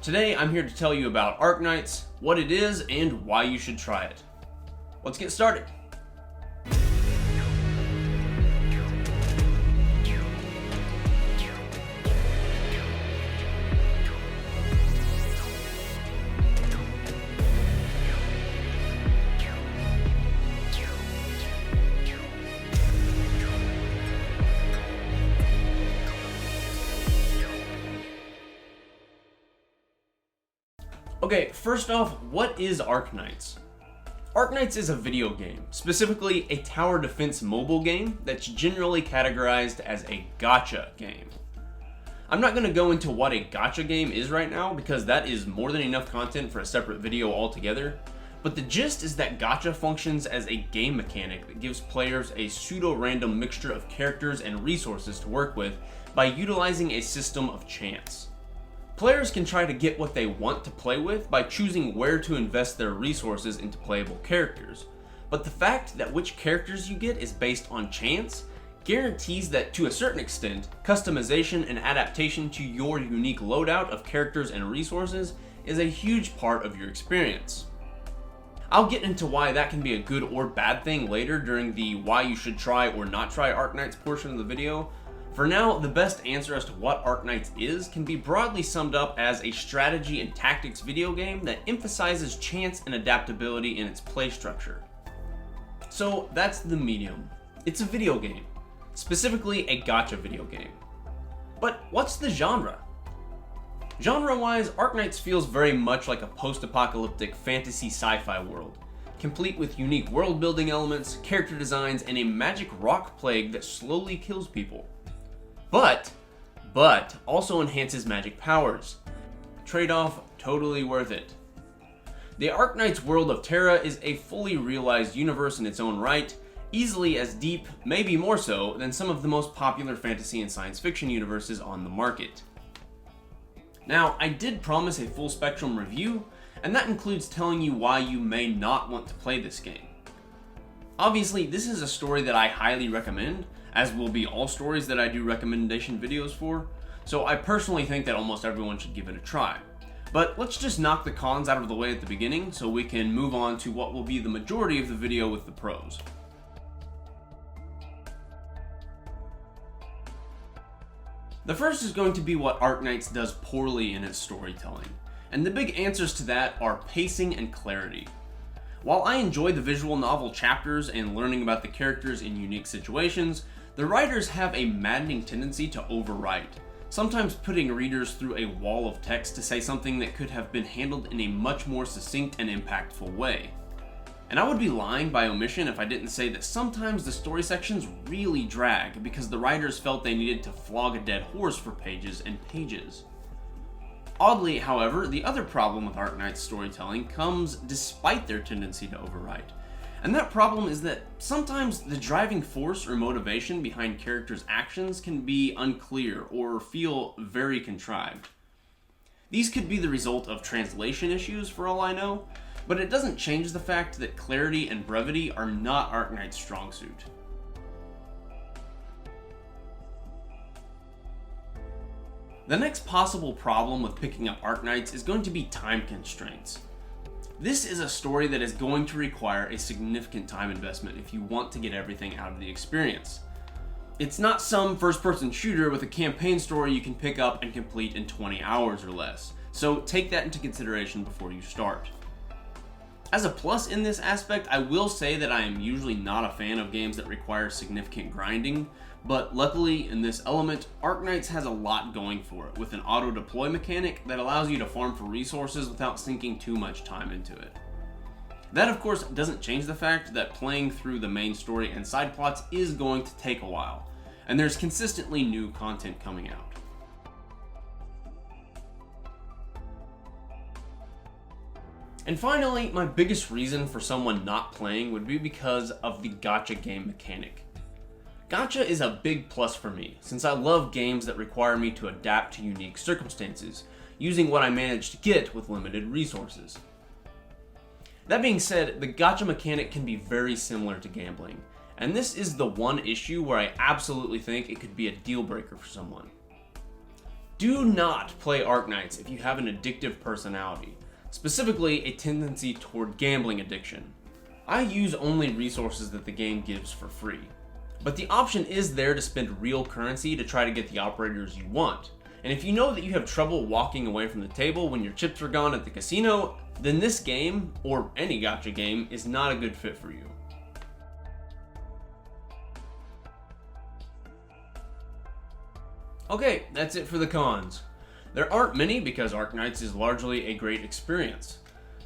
Today I'm here to tell you about Arknights, what it is, and why you should try it. Let's get started. Okay, first off, what is Arknights? Arknights is a video game, specifically a tower defense mobile game that's generally categorized as a gacha game. I'm not going to go into what a gacha game is right now because that is more than enough content for a separate video altogether, but the gist is that gacha functions as a game mechanic that gives players a pseudo-random mixture of characters and resources to work with by utilizing a system of chance. Players can try to get what they want to play with by choosing where to invest their resources into playable characters, but the fact that which characters you get is based on chance guarantees that, to a certain extent, customization and adaptation to your unique loadout of characters and resources is a huge part of your experience. I'll get into why that can be a good or bad thing later during the why you should try or not try Arknights portion of the video. For now, the best answer as to what Arknights is can be broadly summed up as a strategy and tactics video game that emphasizes chance and adaptability in its play structure. So that's the medium. It's a video game, specifically a gacha video game. But what's the genre? Genre-wise, Arknights feels very much like a post-apocalyptic fantasy sci-fi world, complete with unique world-building elements, character designs, and a magic rock plague that slowly kills people. But also enhances magic powers. Trade-off totally worth it. The Arknights world of Terra is a fully realized universe in its own right, easily as deep, maybe more so, than some of the most popular fantasy and science fiction universes on the market. Now, I did promise a full spectrum review, and that includes telling you why you may not want to play this game. Obviously, this is a story that I highly recommend, as will be all stories that I do recommendation videos for, so I personally think that almost everyone should give it a try. But let's just knock the cons out of the way at the beginning so we can move on to what will be the majority of the video with the pros. The first is going to be what Arknights does poorly in its storytelling, and the big answers to that are pacing and clarity. While I enjoy the visual novel chapters and learning about the characters in unique situations, the writers have a maddening tendency to overwrite, sometimes putting readers through a wall of text to say something that could have been handled in a much more succinct and impactful way. And I would be lying by omission if I didn't say that sometimes the story sections really drag because the writers felt they needed to flog a dead horse for pages and pages. Oddly, however, the other problem with Arknights storytelling comes despite their tendency to overwrite. And that problem is that sometimes the driving force or motivation behind characters' actions can be unclear or feel very contrived. These could be the result of translation issues for all I know, but it doesn't change the fact that clarity and brevity are not Arknights' strong suit. The next possible problem with picking up Arknights is going to be time constraints. This is a story that is going to require a significant time investment if you want to get everything out of the experience. It's not some first-person shooter with a campaign story you can pick up and complete in 20 hours or less, so take that into consideration before you start. As a plus in this aspect, I will say that I am usually not a fan of games that require significant grinding, but luckily in this element, Arknights has a lot going for it, with an auto-deploy mechanic that allows you to farm for resources without sinking too much time into it. That of course doesn't change the fact that playing through the main story and side plots is going to take a while, and there's consistently new content coming out. And finally, my biggest reason for someone not playing would be because of the gacha game mechanic. Gacha is a big plus for me, since I love games that require me to adapt to unique circumstances, using what I manage to get with limited resources. That being said, the gacha mechanic can be very similar to gambling, and this is the one issue where I absolutely think it could be a deal breaker for someone. Do not play Arknights if you have an addictive personality, specifically a tendency toward gambling addiction. I use only resources that the game gives for free, but the option is there to spend real currency to try to get the operators you want. And if you know that you have trouble walking away from the table when your chips are gone at the casino, then this game, or any gacha game, is not a good fit for you. Okay, that's it for the cons. There aren't many because Arknights is largely a great experience.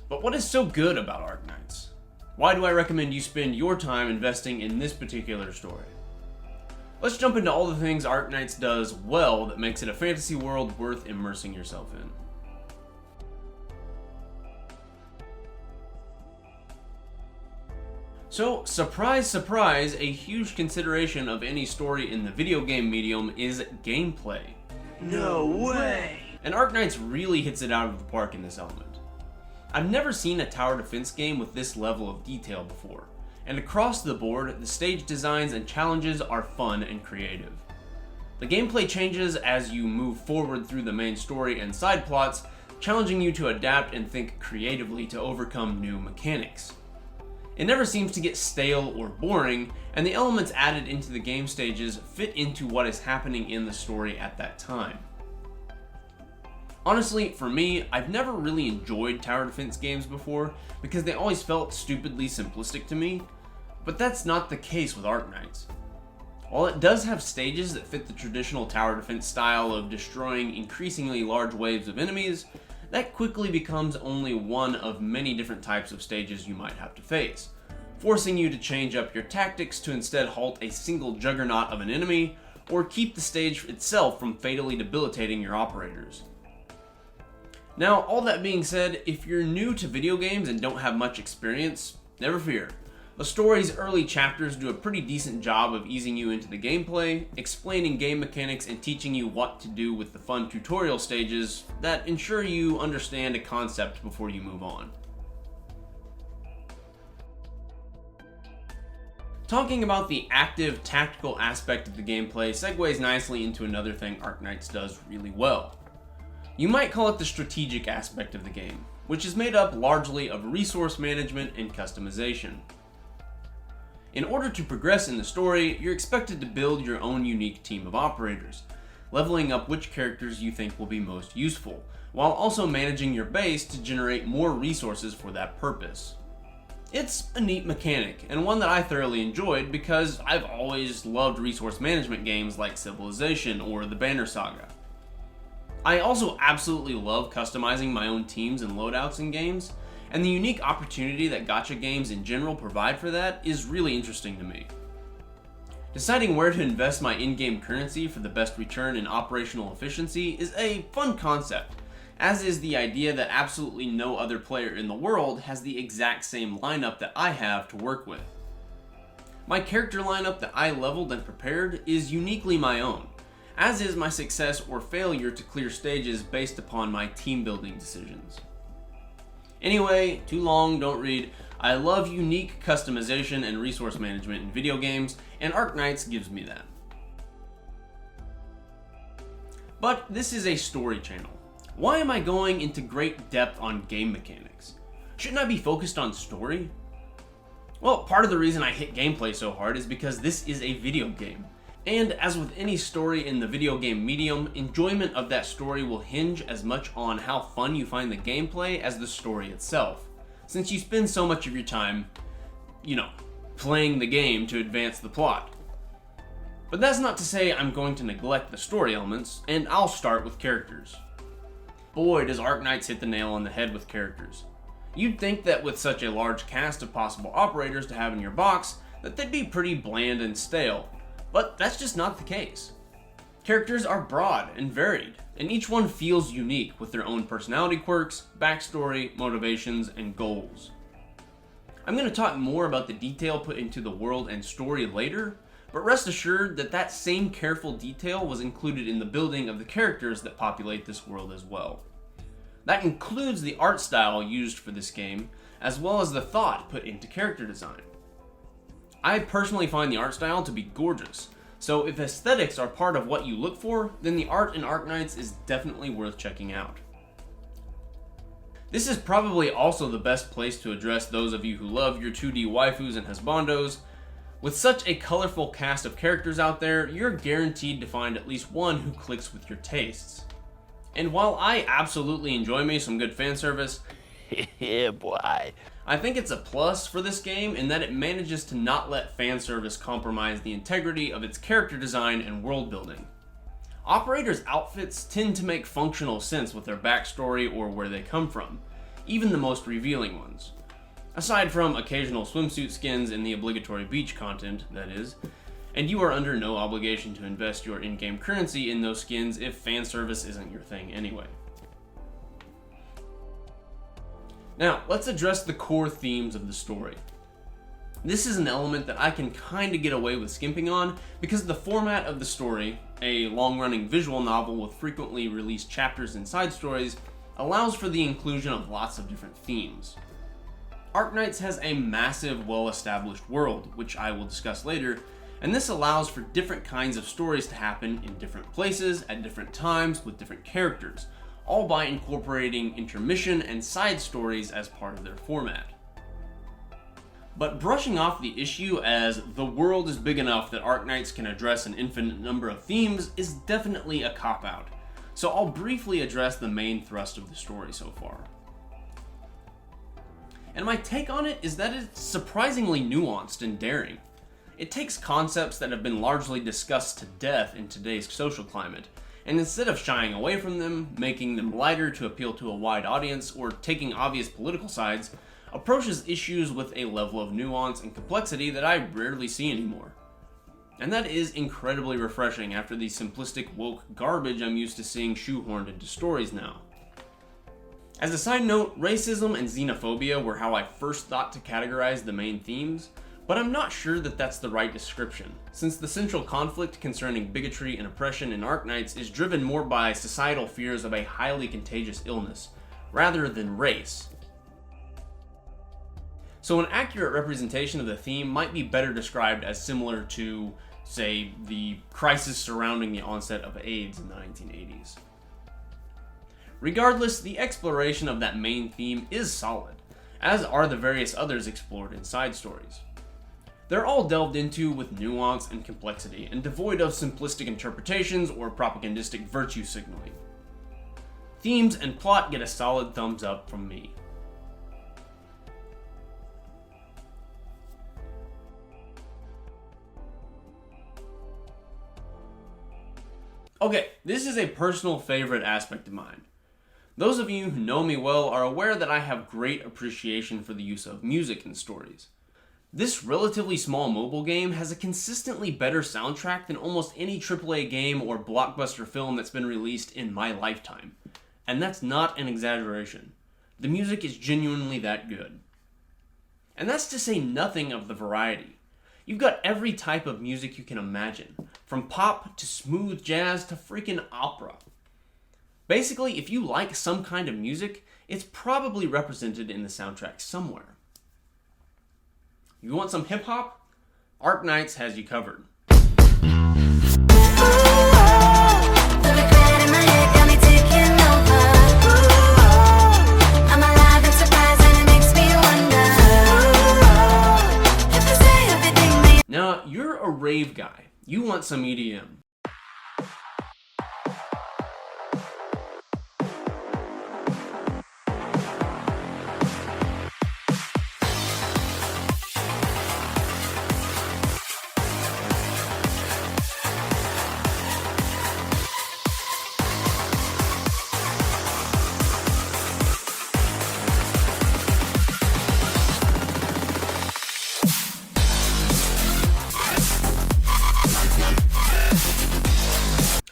But what is so good about Arknights? Why do I recommend you spend your time investing in this particular story? Let's jump into all the things Arknights does well that makes it a fantasy world worth immersing yourself in. So, surprise, surprise, a huge consideration of any story in the video game medium is gameplay. No way! And Arknights really hits it out of the park in this element. I've never seen a tower defense game with this level of detail before, and across the board, the stage designs and challenges are fun and creative. The gameplay changes as you move forward through the main story and side plots, challenging you to adapt and think creatively to overcome new mechanics. It never seems to get stale or boring, and the elements added into the game stages fit into what is happening in the story at that time. Honestly, for me, I've never really enjoyed tower defense games before because they always felt stupidly simplistic to me, but that's not the case with Arknights. While it does have stages that fit the traditional tower defense style of destroying increasingly large waves of enemies, that quickly becomes only one of many different types of stages you might have to face, forcing you to change up your tactics to instead halt a single juggernaut of an enemy, or keep the stage itself from fatally debilitating your operators. Now, all that being said, if you're new to video games and don't have much experience, never fear. The story's early chapters do a pretty decent job of easing you into the gameplay, explaining game mechanics and teaching you what to do with the fun tutorial stages that ensure you understand a concept before you move on. Talking about the active, tactical aspect of the gameplay segues nicely into another thing Arknights does really well. You might call it the strategic aspect of the game, which is made up largely of resource management and customization. In order to progress in the story, you're expected to build your own unique team of operators, leveling up which characters you think will be most useful, while also managing your base to generate more resources for that purpose. It's a neat mechanic, and one that I thoroughly enjoyed because I've always loved resource management games like Civilization or the Banner Saga. I also absolutely love customizing my own teams and loadouts in games, and the unique opportunity that gacha games in general provide for that is really interesting to me. Deciding where to invest my in-game currency for the best return in operational efficiency is a fun concept, as is the idea that absolutely no other player in the world has the exact same lineup that I have to work with. My character lineup that I leveled and prepared is uniquely my own, as is my success or failure to clear stages based upon my team building decisions. Anyway, too long, don't read. I love unique customization and resource management in video games, and Arknights gives me that. But this is a story channel. Why am I going into great depth on game mechanics? Shouldn't I be focused on story? Well, part of the reason I hit gameplay so hard is because this is a video game. And as with any story in the video game medium, enjoyment of that story will hinge as much on how fun you find the gameplay as the story itself, since you spend so much of your time, playing the game to advance the plot. But that's not to say I'm going to neglect the story elements, and I'll start with characters. Boy, does Arknights hit the nail on the head with characters. You'd think that with such a large cast of possible operators to have in your box, that they'd be pretty bland and stale. But that's just not the case. Characters are broad and varied, and each one feels unique with their own personality quirks, backstory, motivations, and goals. I'm going to talk more about the detail put into the world and story later, but rest assured that that same careful detail was included in the building of the characters that populate this world as well. That includes the art style used for this game, as well as the thought put into character design. I personally find the art style to be gorgeous, so if aesthetics are part of what you look for, then the art in Arknights is definitely worth checking out. This is probably also the best place to address those of you who love your 2D waifus and husbandos. With such a colorful cast of characters out there, you're guaranteed to find at least one who clicks with your tastes. And while I absolutely enjoy me some good fan service, Yeah, boy. I think it's a plus for this game in that it manages to not let fan service compromise the integrity of its character design and world building. Operators' outfits tend to make functional sense with their backstory or where they come from, even the most revealing ones. Aside from occasional swimsuit skins and the obligatory beach content, that is, and you are under no obligation to invest your in-game currency in those skins if fan service isn't your thing anyway. Now, let's address the core themes of the story. This is an element that I can kinda get away with skimping on because the format of the story, a long-running visual novel with frequently released chapters and side stories, allows for the inclusion of lots of different themes. Arknights has a massive, well-established world, which I will discuss later, and this allows for different kinds of stories to happen in different places, at different times, with different characters, all by incorporating intermission and side stories as part of their format. But brushing off the issue as the world is big enough that Arknights can address an infinite number of themes is definitely a cop-out, so I'll briefly address the main thrust of the story so far. And my take on it is that it's surprisingly nuanced and daring. It takes concepts that have been largely discussed to death in today's social climate, and instead of shying away from them, making them lighter to appeal to a wide audience, or taking obvious political sides, approaches issues with a level of nuance and complexity that I rarely see anymore. And that is incredibly refreshing after the simplistic woke garbage I'm used to seeing shoehorned into stories now. As a side note, racism and xenophobia were how I first thought to categorize the main themes, but I'm not sure that that's the right description, since the central conflict concerning bigotry and oppression in Arknights is driven more by societal fears of a highly contagious illness, rather than race. So an accurate representation of the theme might be better described as similar to, say, the crisis surrounding the onset of AIDS in the 1980s. Regardless, the exploration of that main theme is solid, as are the various others explored in side stories. They're all delved into with nuance and complexity, and devoid of simplistic interpretations or propagandistic virtue signaling. Themes and plot get a solid thumbs up from me. Okay, this is a personal favorite aspect of mine. Those of you who know me well are aware that I have great appreciation for the use of music in stories. This relatively small mobile game has a consistently better soundtrack than almost any AAA game or blockbuster film that's been released in my lifetime. And that's not an exaggeration. The music is genuinely that good. And that's to say nothing of the variety. You've got every type of music you can imagine, from pop to smooth jazz to freaking opera. Basically, if you like some kind of music, it's probably represented in the soundtrack somewhere. You want some hip-hop? Arknights has you covered. Now, you're a rave guy. You want some EDM.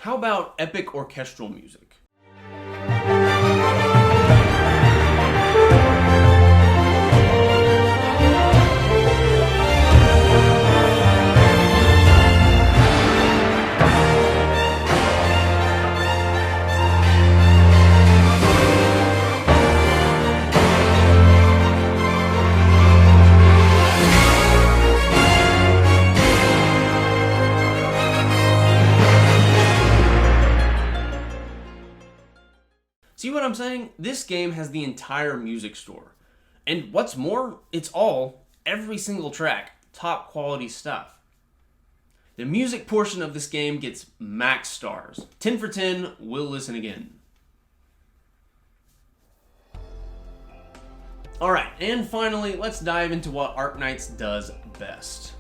How about epic orchestral music? This game has the entire music store. And what's more, it's all, every single track, top quality stuff. The music portion of this game gets max stars. 10 for 10, will listen again. Alright, and finally, let's dive into what Arknights does best.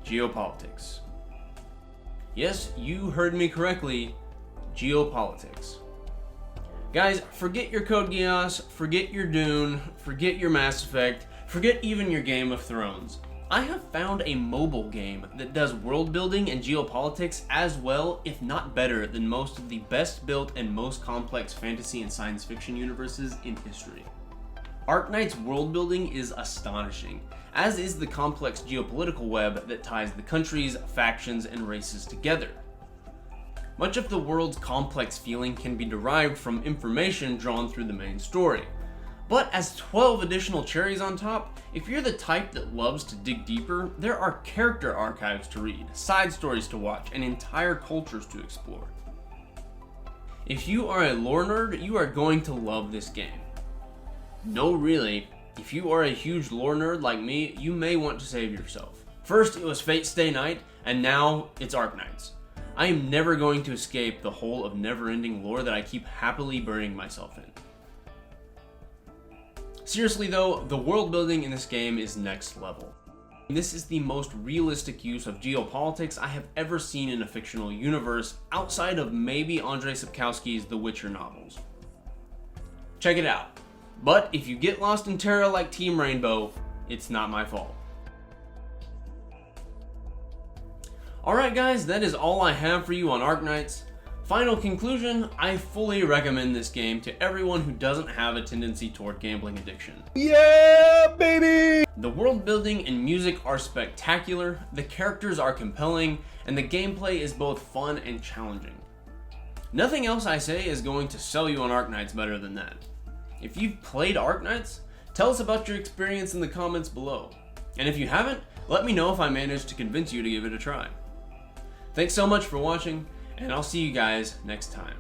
Geopolitics. Yes, you heard me correctly, geopolitics. Guys, forget your Code Geass, forget your Dune, forget your Mass Effect, forget even your Game of Thrones. I have found a mobile game that does world building and geopolitics as well, if not better, than most of the best built and most complex fantasy and science fiction universes in history. Arknights' world building is astonishing, as is the complex geopolitical web that ties the countries, factions, and races together. Much of the world's complex feeling can be derived from information drawn through the main story. But as 12 additional cherries on top, if you're the type that loves to dig deeper, there are character archives to read, side stories to watch, and entire cultures to explore. If you are a lore nerd, you are going to love this game. No, really, if you are a huge lore nerd like me, you may want to save yourself. First it was Fate Stay Night, and now it's Arknights. I am never going to escape the hole of never-ending lore that I keep happily burying myself in. Seriously though, the world building in this game is next level. This is the most realistic use of geopolitics I have ever seen in a fictional universe, outside of maybe Andrzej Sapkowski's The Witcher novels. Check it out. But if you get lost in Terra like Team Rainbow, it's not my fault. Alright guys, that is all I have for you on Arknights. Final conclusion, I fully recommend this game to everyone who doesn't have a tendency toward gambling addiction. Yeah, baby! The world building and music are spectacular, the characters are compelling, and the gameplay is both fun and challenging. Nothing else I say is going to sell you on Arknights better than that. If you've played Arknights, tell us about your experience in the comments below. And if you haven't, let me know if I managed to convince you to give it a try. Thanks so much for watching, and I'll see you guys next time.